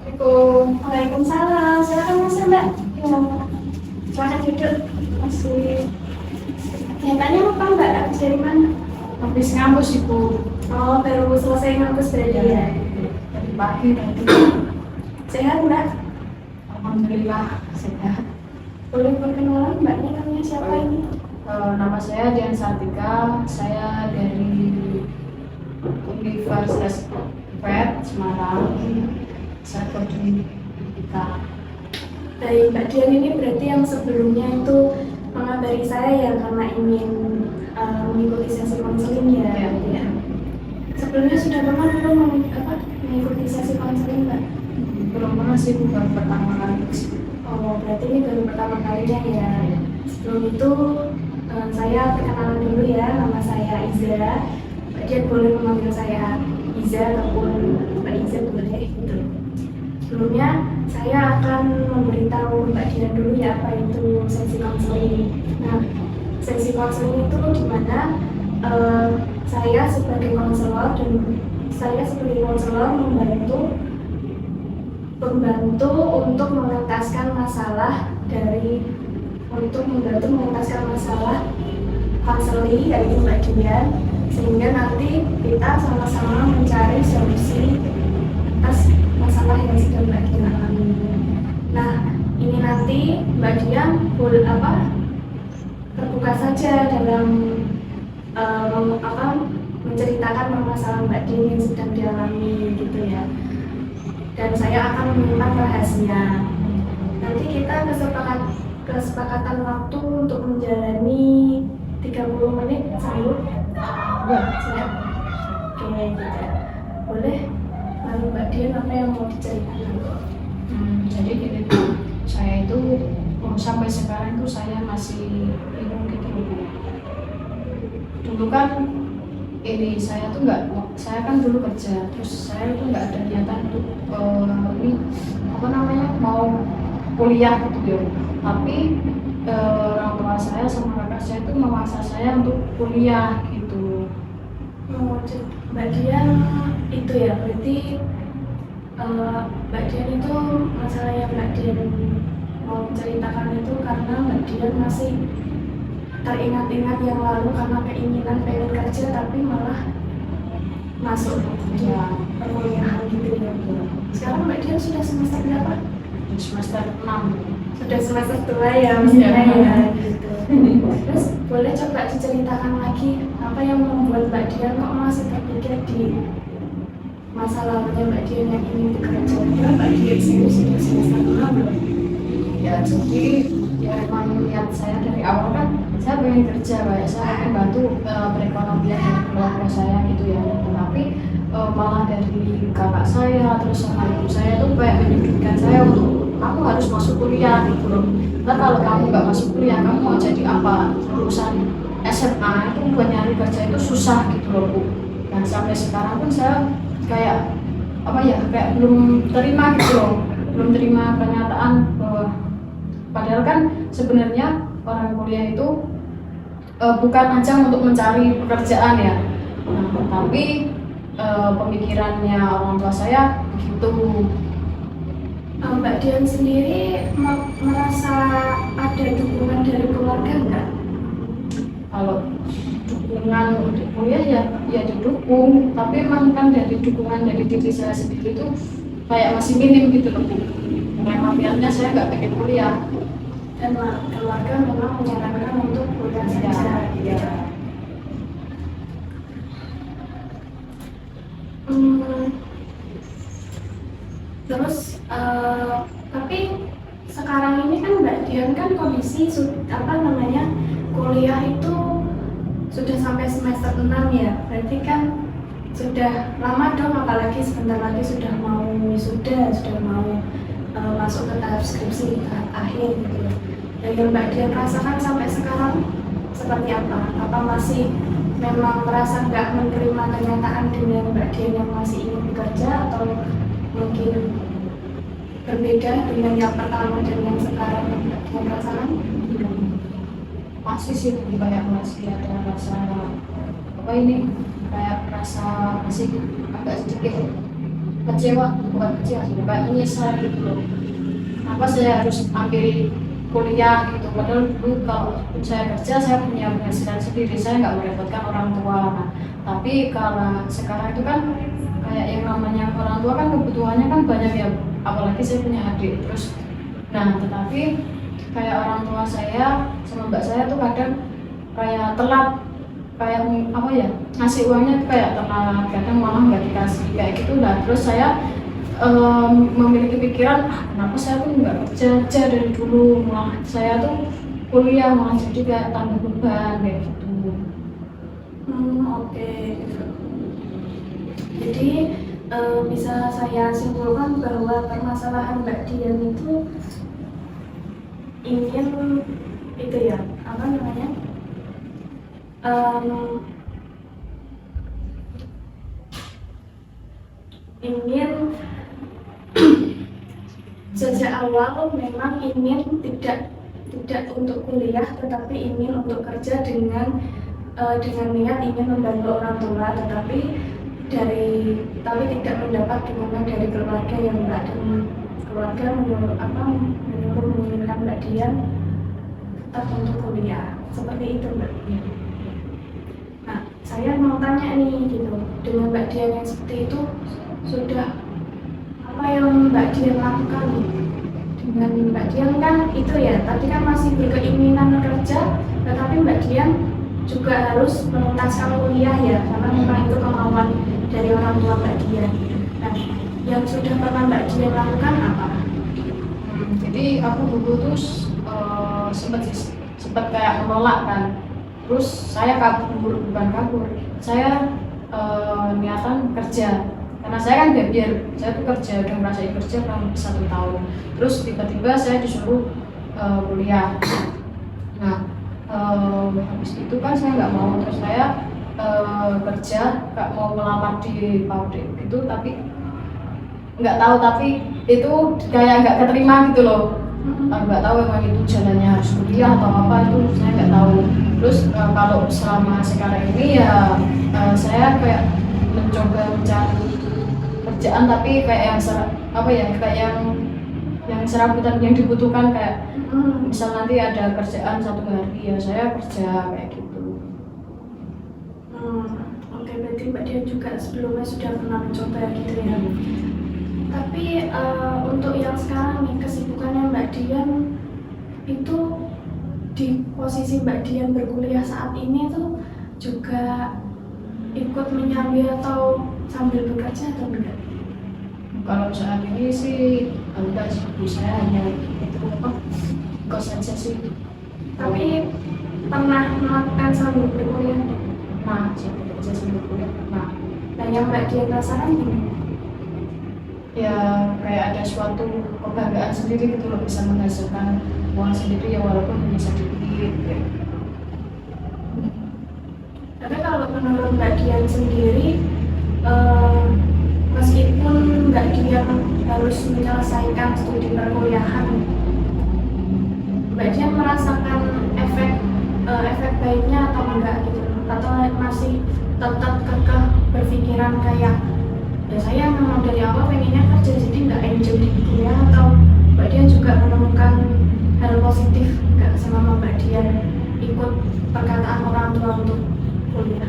Waalaikumsalam. Silakan Mas Mbak. Ya, silakan duduk. Masih. Ya, tanya apa Mbak? Habis dari mana? Habis ngampus Ibu. Oh, baru selesai ngampus berarti ya. Dari pagi tadi. Sehat Mbak? Alhamdulillah sehat. Boleh perkenalan Mbaknya namanya siapa ini? Nama saya Dian Sartika. Saya dari Universitas FED Semarang. Saya prodi pendidikan. Dari Mbak Dian ini berarti yang sebelumnya itu mengabari saya ya karena ingin mengikuti sesi konseling ya. Ya. Sebelumnya sudah pernah belum mengikuti sesi konseling Mbak? Belum pernah sih, bukan pertama kali. Oh, berarti ini baru pertama kalinya ya. Sebelum itu saya perkenalan dulu ya, nama saya Iza. Mbak Dian boleh memanggil saya Iza ataupun Mbak Iza boleh gitu. Sebelumnya saya akan memberitahu Mbak Dian dulu ya apa itu sesi konseling. Nah, sesi konseling itu di mana saya sebagai konselor membantu untuk mengentaskan masalah konseling dari Mbak Dian, sehingga nanti kita sama-sama mencari solusi atas masalah yang sedang Mbak Dian alami. Nah, ini nanti Mbak Dian boleh terbuka saja dalam menceritakan permasalahan Mbak Dian yang sedang dialami gitu ya. Dan saya akan menyimpan rahasia. Nanti kita kesepakatan waktu untuk menjalani 30 menit sambut. Siap? Oke, gitu. Boleh? Lalu Mbak Dian apa yang mau diceritakan? Jadi gini, saya itu sampai sekarang itu saya masih bingung gitu loh. Dulu kan saya kan dulu kerja, terus saya itu nggak ada niatan untuk mau kuliah gitu ya. Tapi orang tua saya sama kakak saya itu memaksa saya untuk kuliah gitu. Mbak Dian itu ya, berarti Mbak Dian itu masalah yang Mbak Dian mau ceritakan itu karena Mbak Dian masih teringat-ingat yang lalu karena keinginan pengen kerja tapi malah masuk di perkuliahan gitu ya. Sekarang Mbak Dian sudah semester berapa? Semester 6. Sudah semester tua ya maksudnya ya gitu. Terus boleh coba diceritakan lagi apa yang membuat Mbak Dian kok masih terpikir di masa lalunya Mbak Dian yang ingin bekerja? Karena Mbak Dian sendiri sudah semester 6 loh. Ya jadi ya emang niat saya dari awal kan saya pengen kerja, kayak saya pengen bantu perekonomian dari keluarga saya gitu ya. Tapi malah dari kakak saya terus sama ibu saya tuh kayak menyudutkan saya untuk kamu harus masuk kuliah gitu loh. Nah kalau kamu nggak masuk kuliah kamu mau jadi apa? Lulusan SMA itu buat nyari kerja itu susah gitu loh Bu. Dan sampai sekarang pun saya kayak belum terima gitu loh, belum terima kenyataan bahwa padahal kan sebenarnya orang kuliah itu bukan ajang untuk mencari pekerjaan ya. Nah, tapi pemikirannya orang tua saya begitu. Mbak Dian sendiri merasa ada dukungan dari keluarga nggak? Kalau dukungan untuk kuliah ya didukung, tapi memang kan dari dukungan dari diri saya sendiri itu kayak masih minim gitu loh. Memang niatnya saya nggak pengen kuliah. Dan keluarga memang menyarankan untuk kuliah saja. Ya. Terus tapi sekarang ini kan Mbak Dian kan kondisi kuliah itu sudah sampai semester 6 ya, berarti kan sudah lama dong, apalagi sebentar lagi sudah mau wisuda, sudah mau masuk ke tahap skripsi, tahap akhir gitu ya. Yang Mbak Dian rasakan sampai sekarang seperti apa? Apa masih memang merasa nggak menerima kenyataan dengan Mbak Dian yang masih ingin bekerja, atau mungkin berbeda dengan yang pertama dan yang sekarang yang Mbak Dian rasakan? Masih sih kayak masih ada rasa kayak rasa masih agak sedikit kecewa, bukan kecewa sih, kayak menyesal gitu loh. Kenapa saya harus ambil kuliah gitu, padahal dulu kalau saya kerja saya punya penghasilan sendiri, saya nggak merepotkan orang tua. Nah, tapi kalau sekarang itu kan kayak yang namanya orang tua kan kebutuhannya kan banyak ya, apalagi saya punya adik terus. Nah, tetapi kayak orang tua saya sama mbak saya tuh kadang kayak telat, kayak apa ya, ngasih uangnya tuh kayak telat, kadang malah nggak dikasih kayak gitu lah. Terus saya memiliki pikiran, kenapa saya tuh nggak kerja aja dari dulu, malah saya tuh kuliah malah jadi kayak tambah beban kayak gitu. Oke. Jadi bisa saya simpulkan bahwa permasalahan Mbak Dian itu ingin itu ya, apa namanya, ingin sejak awal memang ingin tidak untuk kuliah, tetapi ingin untuk kerja dengan niat ingin membantu orang tua, tetapi tidak mendapat dukungan dari keluarga yang enggak, dan keluarga menyuruh menginginkan Mbak Dian tetap untuk kuliah seperti itu, Mbak. Nah, saya mau tanya nih gitu, dengan Mbak Dian yang seperti itu sudah apa yang Mbak Dian lakukan nih? Dengan Mbak Dian kan itu ya, tadi kan masih berkeinginan kerja, tetapi Mbak Dian juga harus menuntaskan kuliah ya, karena memang itu kemauan dari orang tua Mbak Dian. Nah, yang sudah pernah Mbak Dian lakukan apa? Jadi aku dulu tuh sempat kayak menolak kan, terus saya bukan kabur, saya niatan kerja. Karena saya kan gap year, saya tuh kerja, udah ngerasain kerja selama 1 tahun. Terus tiba-tiba saya disuruh kuliah. Nah, habis itu kan saya nggak mau, terus saya kerja, nggak mau melamar di pabrik gitu, tapi nggak tahu, tapi itu kayak nggak keterima gitu loh. Nggak tahu emang itu jalannya harus kuliah atau apa, itu saya nggak tahu. Terus kalau selama sekarang ini ya saya kayak mencoba mencari kerjaan, tapi kayak yang kayak yang serabutan yang dibutuhkan, kayak misal nanti ada kerjaan 1 hari ya saya kerja kayak gitu. Oke, berarti Mbak Dian juga sebelumnya sudah pernah mencoba gitu ya. Tapi untuk yang sekarang nih, kesibukannya Mbak Dian itu di posisi Mbak Dian berkuliah saat ini tuh juga ikut menyambi atau sambil bekerja atau enggak? Kalau saat ini sih enggak sih, saya hanya itu kos saja sih. Tapi pernah melakukan sambil berkuliah? Nah, sambil bekerja sambil kuliah pernah. Dan yang Mbak Dian rasakan gimana? Ya kayak ada suatu kebanggaan sendiri gitu loh, bisa menghasilkan uang sendiri ya walaupun hanya sedikit gitu. Tapi kalau menurut Mbak Dian sendiri, meskipun Mbak Dian harus menyelesaikan studi perkuliahan, Mbak Dian merasakan efek baiknya atau enggak gitu? Atau masih tetap kekeh berpikiran kayak ya saya memang dari awal pengennya kerja jadi nggak enjoy di kuliah, atau Mbak Dian juga menemukan hal positif nggak selama Mbak Dian ikut perkataan orang tua untuk kuliah?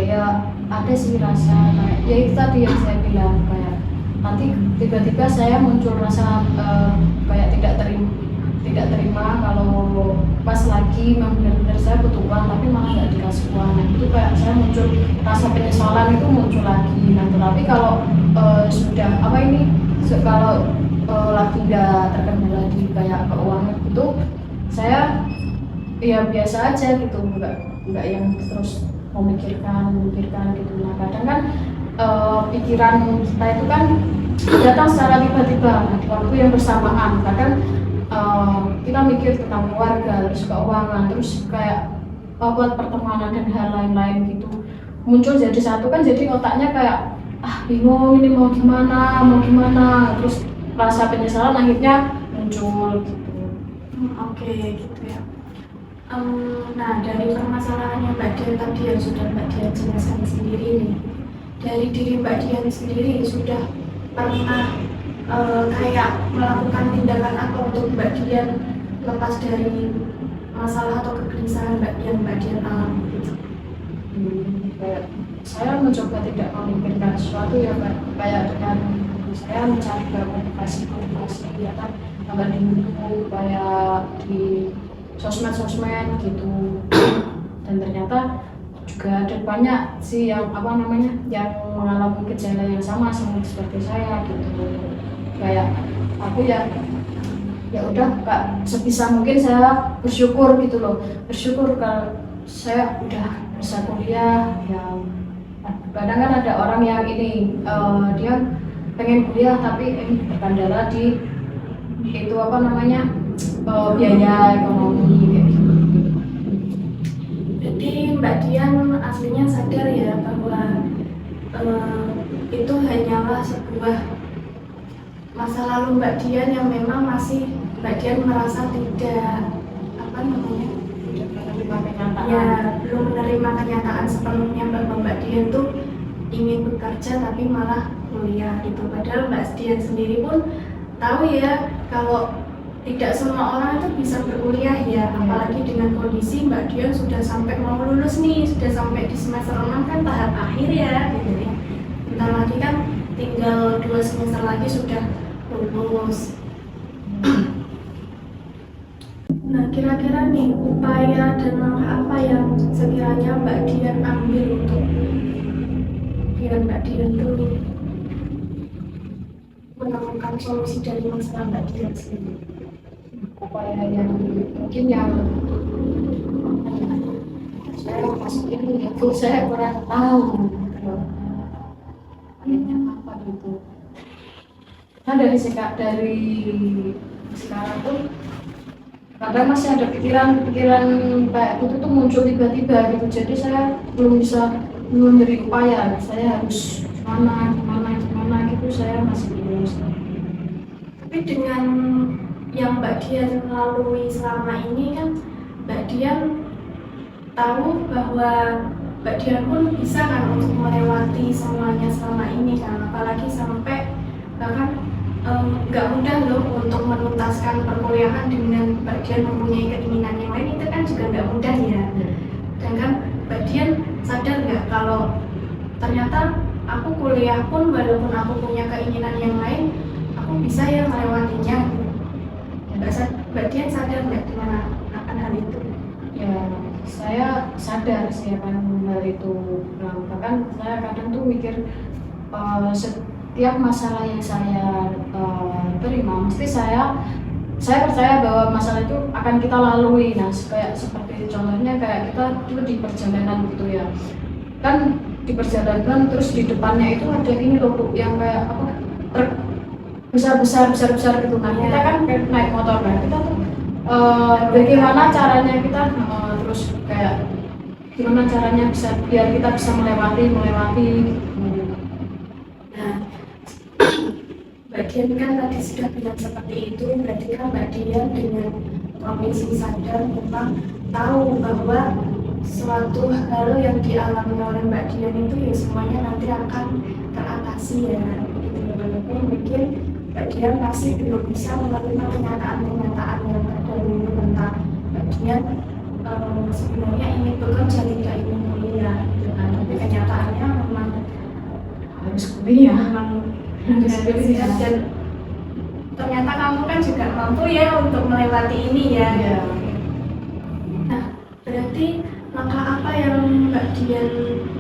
Ya ada sih rasa kayak ya itu tadi yang saya bilang, kayak nanti tiba-tiba saya muncul rasa kayak tidak terima kalau pas lagi memang benar-benar saya butuh uang tapi malah nggak dikasih uang. Nah, itu kayak saya muncul rasa penyesalan itu muncul lagi. Nah, tetapi kalau sudah kalau lagi nggak terkendala di kayak keuangan itu, saya ya biasa aja gitu, nggak yang terus memikirkan gitu. Nah, kadang kan pikiran kita itu kan datang secara tiba-tiba, nah, di waktu yang bersamaan. Kadang kita mikir tentang keluarga, terus keuangan, terus kayak buat pertemanan dan hal lain-lain gitu muncul jadi satu kan, jadi otaknya kayak bingung ini mau gimana, terus rasa penyesalan akhirnya muncul gitu. Oke, gitu ya. Nah, dari permasalahannya Mbak Dian tadi yang sudah Mbak Dian jelaskan sendiri nih, dari diri Mbak Dian sendiri sudah pernah kayak melakukan tindakan apa untuk Mbak Dian lepas dari masalah atau kegelisahan yang Mbak Dian alami gitu? Kayak saya mencoba tidak memikirkan sesuatu ya Mbak, kayak dengan saya mencari motivasi ya kan, tambah di buku kayak di sosmed gitu. Dan ternyata juga ada banyak sih yang yang mengalami gejala yang sama seperti saya gitu. Kayak aku ya udah Kak, sebisa mungkin saya bersyukur gitu loh, kalau saya udah bisa kuliah. Yang kadang kan ada orang yang ini dia pengen kuliah tapi berkendala di itu biaya ekonomi kayak gitu. Jadi Mbak Dian aslinya sadar ya bahwa itu hanyalah sebuah masa lalu Mbak Dian yang memang masih Mbak Dian merasa tidak Menerima kenyataan. Ya, belum menerima kenyataan sepenuhnya bahwa Mbak Dian tuh ingin bekerja tapi malah kuliah gitu. Padahal Mbak Dian sendiri pun tahu ya kalau tidak semua orang itu bisa berkuliah ya, apalagi dengan kondisi Mbak Dian sudah sampai mau lulus nih, sudah sampai di semester 6 kan tahap akhir ya gitu ya. Bentar lagi kan tinggal 2 semester lagi sudah lulus. Nah, kira-kira nih upaya dan langkah apa yang sekiranya Mbak Dian ambil untuk biar Mbak Dian dulu menemukan solusi dari masalah Mbak Dian sendiri? Upaya yang mungkin yang saya masukin itu saya kurang tahu kayaknya apa gitu. Nah dari sekarang tuh kadang masih ada pikiran kayak gitu tuh muncul tiba-tiba gitu, jadi saya belum bisa memberi upaya saya harus gimana gitu, saya masih belum. Tapi dengan yang Mbak Dian lalui selama ini kan Mbak Dian tahu bahwa Mbak Dian pun bisa kan untuk melewati semuanya selama ini kan, apalagi sampai bahkan nggak mudah loh untuk menuntaskan perkuliahan dengan Mbak Dian mempunyai keinginan yang lain, itu kan juga nggak mudah ya. Dan kan Mbak Dian sadar nggak kalau ternyata aku kuliah pun walaupun aku punya keinginan yang lain, aku bisa ya melewatinya. Mbak Dian sadar nggak gimana akan hal itu? Ya saya sadar sih akan hal itu. Nah, bahkan saya kadang tuh mikir setiap masalah yang saya terima, mesti saya percaya bahwa masalah itu akan kita lalui. Nah, kayak seperti contohnya kayak kita tuh di perjalanan gitu ya, kan di perjalanan terus di depannya itu ada ini loh Bu, yang kayak truk besar gitu. Nah kita kan naik motor, nah kita tuh bagaimana caranya kita terus kayak gimana caranya biar kita bisa melewati. Nah, Mbak Dian kan tadi sudah bilang seperti itu, berarti kan Mbak Dian dengan kondisi sadar memang tahu bahwa suatu hal yang dialami oleh Mbak Dian itu ya semuanya nanti akan teratasi ya. Walaupun mungkin Mbak Dian masih belum bisa menerima kenyataan yang ada ini tentang Mbak Dian sebenarnya ingin bekerja, tidak ingin kuliah gitu kan. Tapi kenyataannya memang harus kuliah, memang harus kuliah. Dan ternyata kamu kan juga mampu ya untuk melewati ini ya. Nah, berarti langkah apa yang Mbak Dian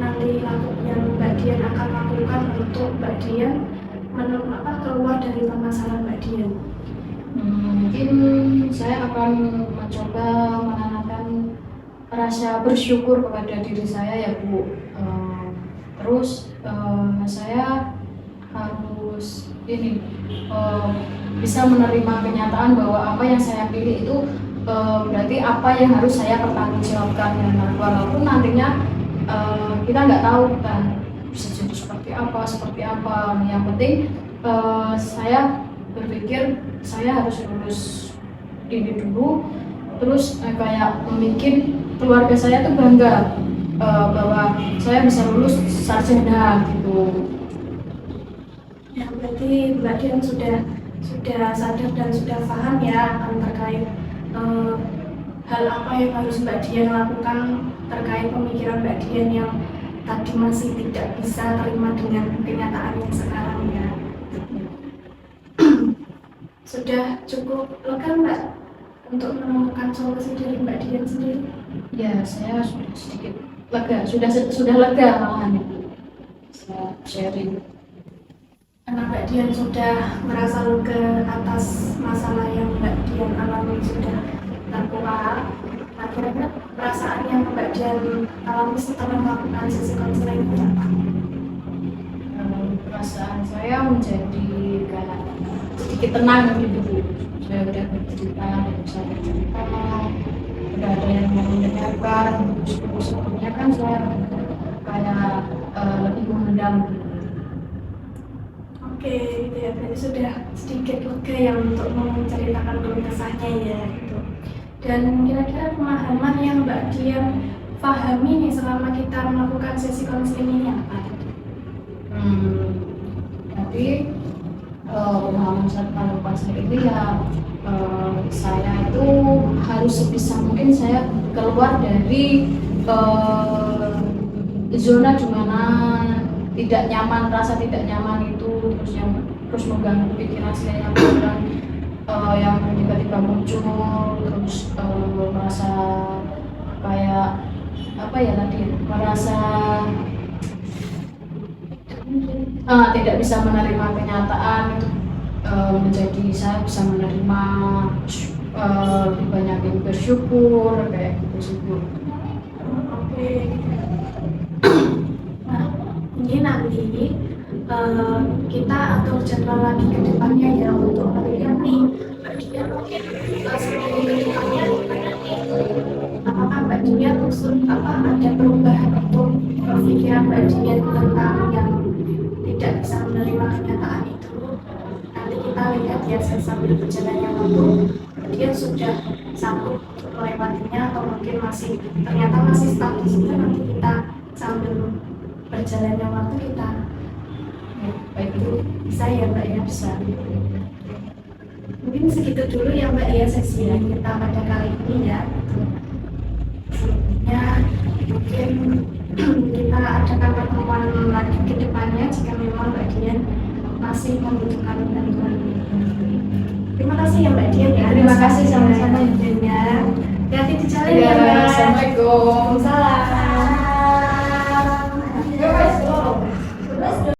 yang Mbak Dian akan lakukan untuk Mbak Dian keluar dari permasalahan Mbak Dian? Mungkin saya akan mencoba menanamkan rasa bersyukur kepada diri saya ya Bu. Terus saya harus bisa menerima kenyataan bahwa apa yang saya pilih itu berarti apa yang harus saya pertanggungjawabkan, ya. Walaupun nantinya kita nggak tahu kan bisa jadi seperti apa. Yang penting saya berpikir saya harus lulus ini dulu, terus kayak membuat keluarga saya tuh bangga bahwa saya bisa lulus sarjana gitu. Ya, berarti Mbak Dian sudah sadar dan sudah paham ya akan terkait hal apa yang harus Mbak Dian lakukan terkait pemikiran Mbak Dian yang tadi masih tidak bisa terima dengan kenyataan yang sekarang ya. Sudah cukup lega Mbak untuk menemukan solusi dari Mbak Dian sendiri? Ya, saya sudah sedikit lega, sudah lega malahan itu. Saya sharing. Karena Mbak Dian sudah merasa lega atas masalah yang Mbak Dian alami sudah terkuat. Nah, kira-kira perasaan yang Mbak Dian alami setelah melakukan sesi konseling itu apa? Perasaan saya menjadi kayak sedikit tenang gitu. Saya udah bercerita, bisa bercerita, udah ada yang mau mendengarkan. Sebelumnya kan saya kayak lebih memendam. Oke, gitu ya. Berarti sudah sedikit lega yang untuk menceritakan keluh kesahnya ya, gitu. Dan kira-kira pemahaman yang Mbak Dian pahami nih selama kita melakukan sesi konseling ini apa? Tapi pemahaman saya tentang konseling ini ya saya itu harus sebisa mungkin saya keluar dari zona di mana tidak nyaman, rasa tidak nyaman itu terus mengganggu pikiran saya yang tiba-tiba muncul, terus merasa kayak apa ya tadi, merasa tidak bisa menerima kenyataan itu menjadi saya bisa menerima, lebih banyak yang bersyukur kayak gitu sih Bu. Oke. Nah, mungkin nanti kita atur jadwal lagi ke depannya ya untuk hari ini. Mbak Dian mungkin seminggu ke depannya apakah Mbak Dian ada perubahan untuk pikiran Mbak Dian tentang yang tidak bisa menerima kenyataan itu? Nanti kita lihat ya sambil berjalannya waktu dia sudah sanggup untuk melewatinya atau mungkin ternyata masih stuck di situ. Nanti kita sambil berjalannya waktu kita baik itu bisa ya Mbak ya, bisa. Mungkin segitu dulu ya Mbak ya sesi kita pada kali ini ya. Selanjutnya mungkin kita adakan pertemuan lagi ke depannya jika memang Mbak Dian masih membutuhkan bantuan. Terima kasih ya Mbak Dian ya. Terima kasih sama-sama ya. Hati di jalan Ya, ya Mbak. Assalamualaikum. Salam.